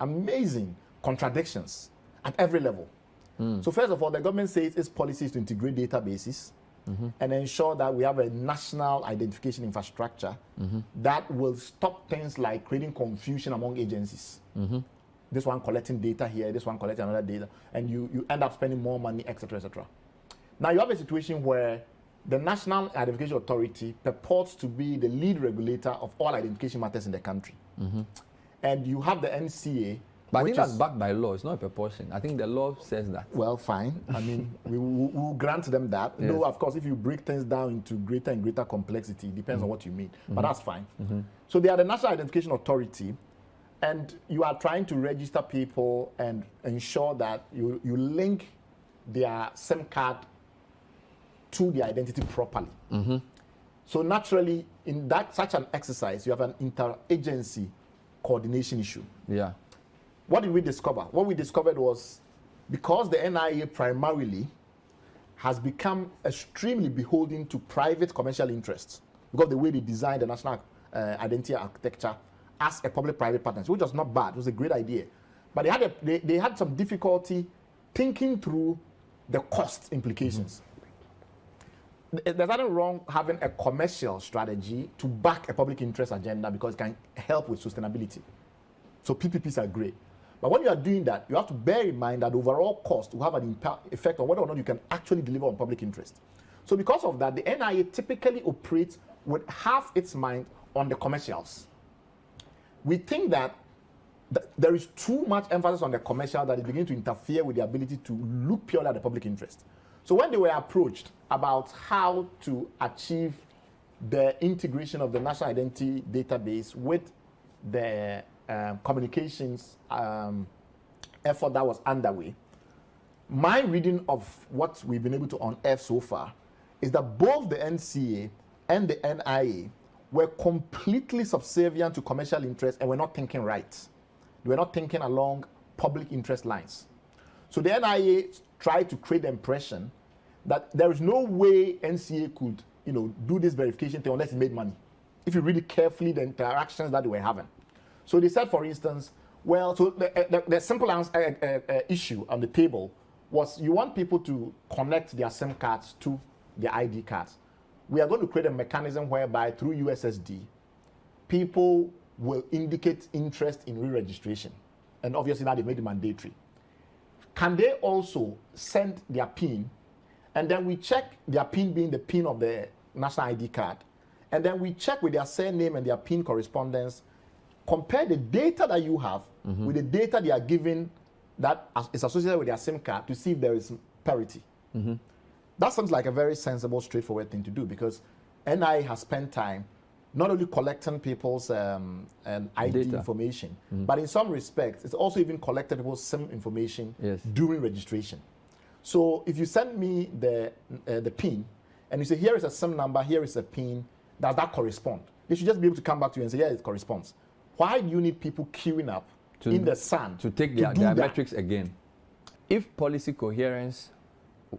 amazing contradictions at every level. So first of all, the government says its policy is to integrate databases and ensure that we have a national identification infrastructure that will stop things like creating confusion among agencies. This one collecting data here, this one collecting another data, and you end up spending more money, etc., etc. Now you have a situation where the National Identification Authority purports to be the lead regulator of all identification matters in the country. And you have the NCA. But I think that's backed by law. It's not a proportion. I think the law says that. Well, fine. I mean, we will grant them that. Yes. No, of course, if you break things down into greater and greater complexity, it depends on what you mean. But that's fine. So they are the National Identification Authority, and you are trying to register people and ensure that you link their SIM card to the identity properly. So naturally, in that such an exercise, you have an interagency coordination issue. Yeah. What did we discover? What we discovered was because the NIA primarily has become extremely beholden to private commercial interests because of the way they designed the national identity architecture as a public-private partnership, which was not bad. It was a great idea. But they had some difficulty thinking through the cost implications. There's nothing wrong having a commercial strategy to back a public interest agenda because it can help with sustainability. So PPPs are great. But when you are doing that, you have to bear in mind that the overall cost will have an effect on whether or not you can actually deliver on public interest. So because of that, the NIA typically operates with half its mind on the commercials. We think that there is too much emphasis on the commercial that it begins to interfere with the ability to look purely at the public interest. So when they were approached about how to achieve the integration of the national identity database with the communications effort that was underway, my reading of what we've been able to unearth so far is that both the NCA and the NIA were completely subservient to commercial interests and were not thinking right. They were not thinking along public interest lines. So the NIA tried to create the impression that there is no way NCA could, do this verification thing unless it made money. If you read it carefully, the interactions that they were having. So they said, for instance, well, so the simple issue on the table was you want people to connect their SIM cards to their ID cards. We are going to create a mechanism whereby through USSD, people will indicate interest in re-registration. And obviously now they've made it mandatory. Can they also send their PIN, and then we check their PIN being the PIN of the national ID card, and then we check with their surname and their PIN correspondence, compare the data that you have with the data they are giving that is associated with their SIM card to see if there is parity. That sounds like a very sensible, straightforward thing to do because NIA has spent time not only collecting people's ID data information, but in some respects, it's also even collected people's SIM information during registration. So if you send me the PIN and you say, here is a SIM number, here is a PIN, does that correspond? They should just be able to come back to you and say, yeah, it corresponds. Why do you need people queuing up in the sun to take their metrics again? If policy coherence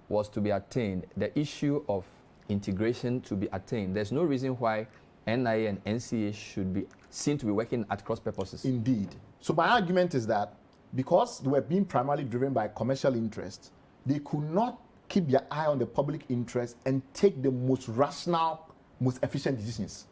was to be attained, the issue of integration to be attained, there's no reason why NIA and NCA should be seen to be working at cross purposes. Indeed. So my argument is that because they were being primarily driven by commercial interests, they could not keep their eye on the public interest and take the most rational, most efficient decisions.